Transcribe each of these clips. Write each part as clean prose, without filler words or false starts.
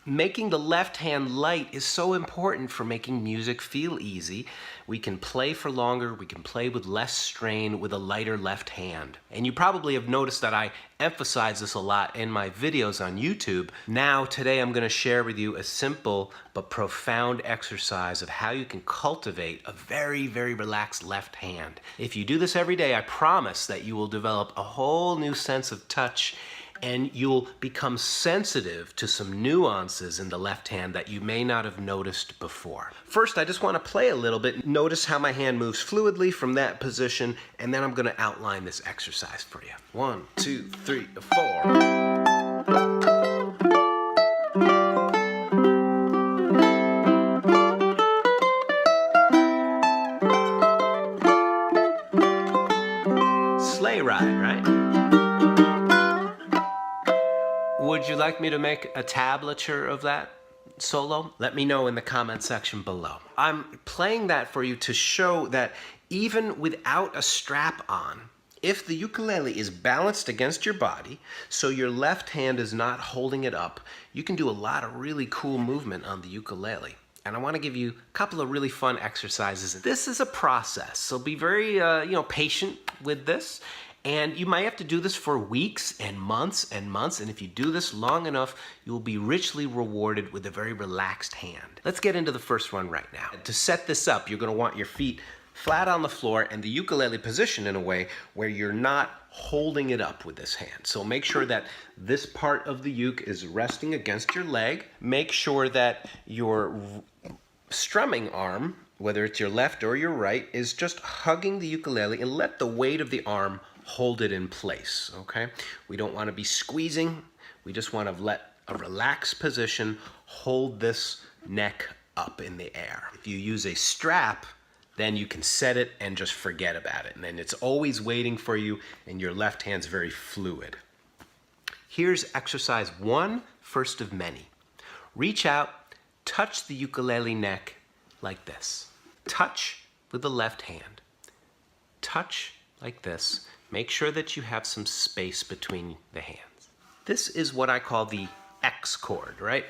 Making the left hand light is so important for making music feel easy. We can play for longer, we can play with less strain with a lighter left hand. And you probably have noticed that I emphasize this a lot in my videos on YouTube. Now, today I'm going to share with you a simple but profound exercise of how you can cultivate a very, very relaxed left hand. If you do this every day, I promise that you will develop a whole new sense of touch, and you'll become sensitive to some nuances in the left hand that you may not have noticed before. First, I just want to play a little bit. Notice how my hand moves fluidly from that position, and then I'm going to outline this exercise for you. 1, 2, 3, 4. Sleigh ride, right? Would you like me to make a tablature of that solo? Let me know in the comment section below. I'm playing that for you to show that even without a strap on, if the ukulele is balanced against your body, so your left hand is not holding it up, you can do a lot of really cool movement on the ukulele. And I want to give you a couple of really fun exercises. This is a process, so be very patient with this. And you might have to do this for weeks and months and months. And if you do this long enough, you will be richly rewarded with a very relaxed hand. Let's get into the first one right now. To set this up, you're going to want your feet flat on the floor and the ukulele positioned in a way where you're not holding it up with this hand. So make sure that this part of the uke is resting against your leg. Make sure that your strumming arm, whether it's your left or your right, is just hugging the ukulele, and let the weight of the arm hold it in place, okay? We don't want to be squeezing. We just want to let a relaxed position hold this neck up in the air. If you use a strap, then you can set it and just forget about it. And then it's always waiting for you, and your left hand's very fluid. Here's exercise 1, first of many. Reach out, touch the ukulele neck like this. Touch with the left hand. Touch like this. Make sure that you have some space between the hands. This is what I call the X chord, right?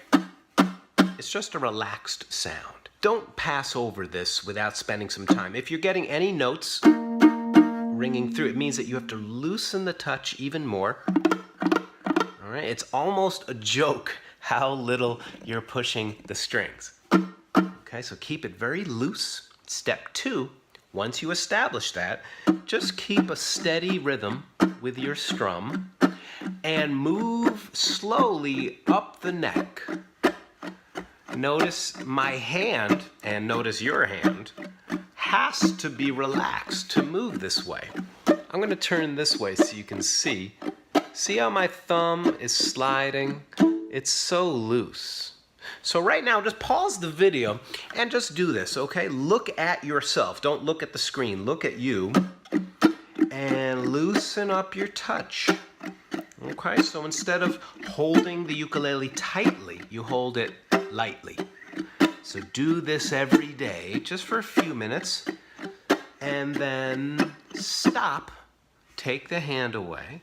It's just a relaxed sound. Don't pass over this without spending some time. If you're getting any notes ringing through, it means that you have to loosen the touch even more. All right, it's almost a joke how little you're pushing the strings. Okay, so keep it very loose. Step 2, once you establish that, just keep a steady rhythm with your strum and move slowly up the neck. Notice my hand, and notice your hand, has to be relaxed to move this way. I'm going to turn this way so you can see. See how my thumb is sliding? It's so loose. So right now, just pause the video and just do this, okay? Look at yourself. Don't look at the screen. Look at you. And loosen up your touch. Okay, so instead of holding the ukulele tightly, you hold it lightly. So do this every day, just for a few minutes, and then stop, take the hand away,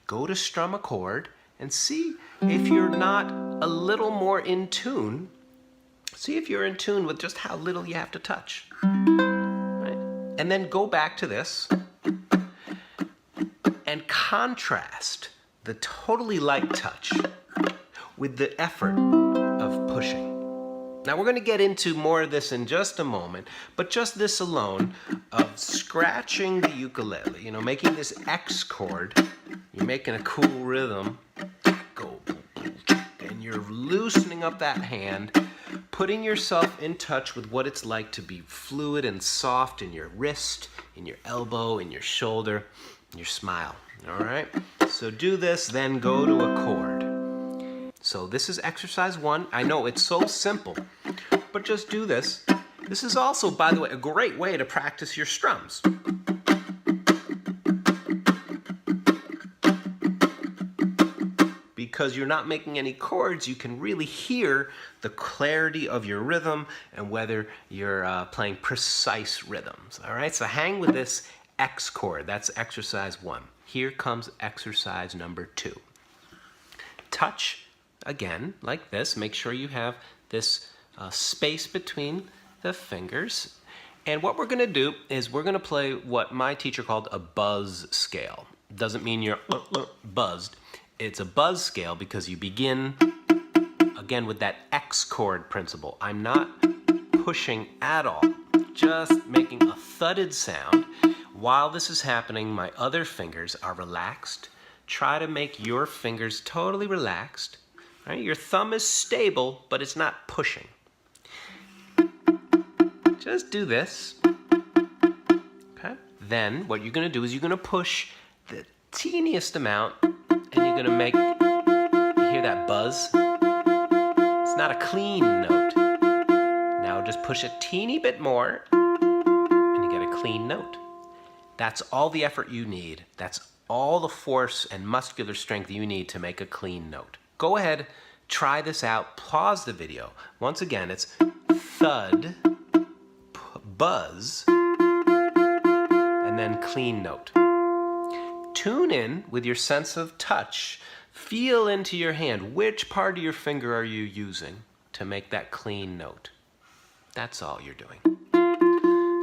go to strum a chord, and see if you're not a little more in tune. See if you're in tune with just how little you have to touch. Right? And then go back to this and contrast the totally light touch with the effort of pushing. Now we're going to get into more of this in just a moment, but just this alone of scratching the ukulele, making this X chord, you're making a cool rhythm, and you're loosening up that hand, putting yourself in touch with what it's like to be fluid and soft in your wrist, in your elbow, in your shoulder, in your smile. All right? So do this, then go to a chord. So this is exercise 1. I know it's so simple, but just do this. This is also, by the way, a great way to practice your strums. Because you're not making any chords, you can really hear the clarity of your rhythm and whether you're playing precise rhythms. All right, so hang with this X chord. That's exercise 1. Here comes exercise number 2. Touch again, like this. Make sure you have this space between the fingers. And what we're going to do is we're going to play what my teacher called a buzz scale. Doesn't mean you're buzzed. It's a buzz scale because you begin, again, with that X chord principle. I'm not pushing at all, just making a thudded sound. While this is happening, my other fingers are relaxed. Try to make your fingers totally relaxed. Right? Your thumb is stable, but it's not pushing. Just do this. Okay? Then what you're going to do is you're going to push the teeniest amount, and you're going to make, you hear that buzz? It's not a clean note. Now just push a teeny bit more, and you get a clean note. That's all the effort you need. That's all the force and muscular strength you need to make a clean note. Go ahead, try this out, pause the video. Once again, it's thud, buzz, and then clean note. Tune in with your sense of touch. Feel into your hand. Which part of your finger are you using to make that clean note? That's all you're doing.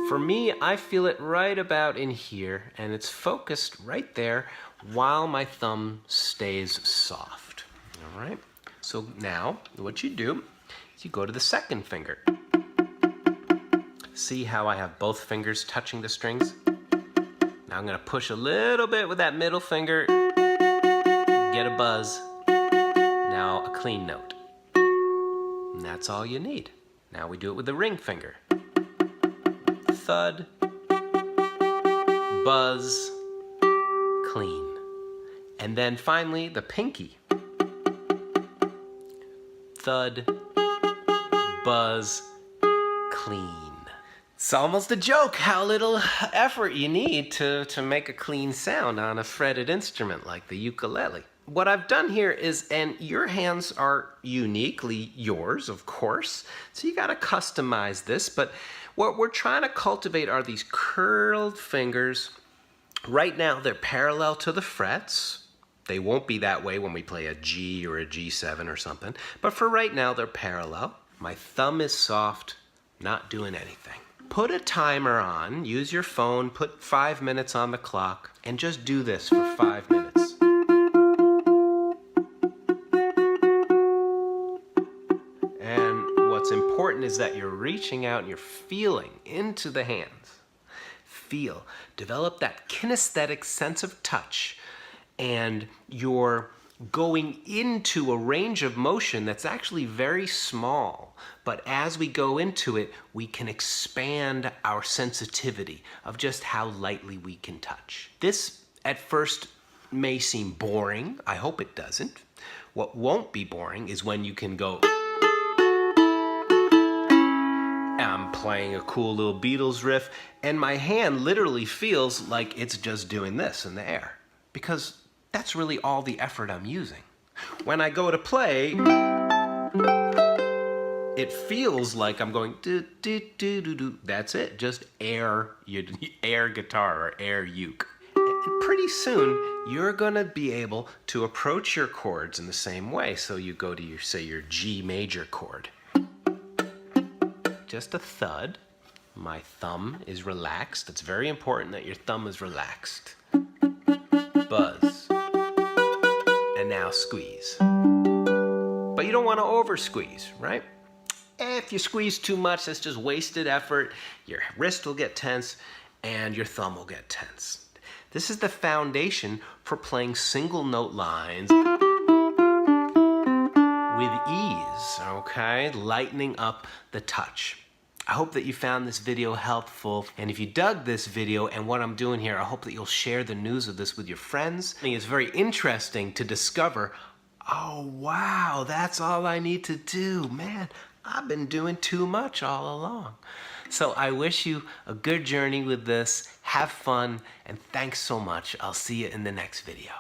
For me, I feel it right about in here, and it's focused right there while my thumb stays soft. All right? So now, what you do is you go to the second finger. See how I have both fingers touching the strings? Now I'm going to push a little bit with that middle finger, get a buzz, now a clean note. And that's all you need. Now we do it with the ring finger. Thud, buzz, clean. And then finally the pinky. Thud, buzz, clean. It's almost a joke how little effort you need to make a clean sound on a fretted instrument like the ukulele. What I've done here is, and your hands are uniquely yours, of course, so you gotta customize this, but what we're trying to cultivate are these curled fingers. Right now they're parallel to the frets. They won't be that way when we play a G or a G7 or something, but for right now they're parallel. My thumb is soft, not doing anything. Put a timer on, use your phone, put 5 minutes on the clock, and just do this for 5 minutes. And what's important is that you're reaching out and you're feeling into the hands. Feel. Develop that kinesthetic sense of touch, and you're going into a range of motion that's actually very small. But as we go into it, we can expand our sensitivity of just how lightly we can touch. This, at first, may seem boring. I hope it doesn't. What won't be boring is when you can go, I'm playing a cool little Beatles riff, and my hand literally feels like it's just doing this in the air. Because that's really all the effort I'm using. When I go to play, it feels like I'm going do do do do do. That's it, just air guitar or air uke. And pretty soon you're gonna be able to approach your chords in the same way. So you go to your, say, your G major chord. Just a thud. My thumb is relaxed. It's very important that your thumb is relaxed. Buzz. And now squeeze. But you don't want to over squeeze, right? If you squeeze too much, that's just wasted effort. Your wrist will get tense and your thumb will get tense. This is the foundation for playing single note lines with ease, okay? Lightening up the touch. I hope that you found this video helpful, and if you dug this video and what I'm doing here, I hope that you'll share the news of this with your friends. I think it's very interesting to discover, oh wow, that's all I need to do. Man, I've been doing too much all along. So I wish you a good journey with this, have fun, and thanks so much. I'll see you in the next video.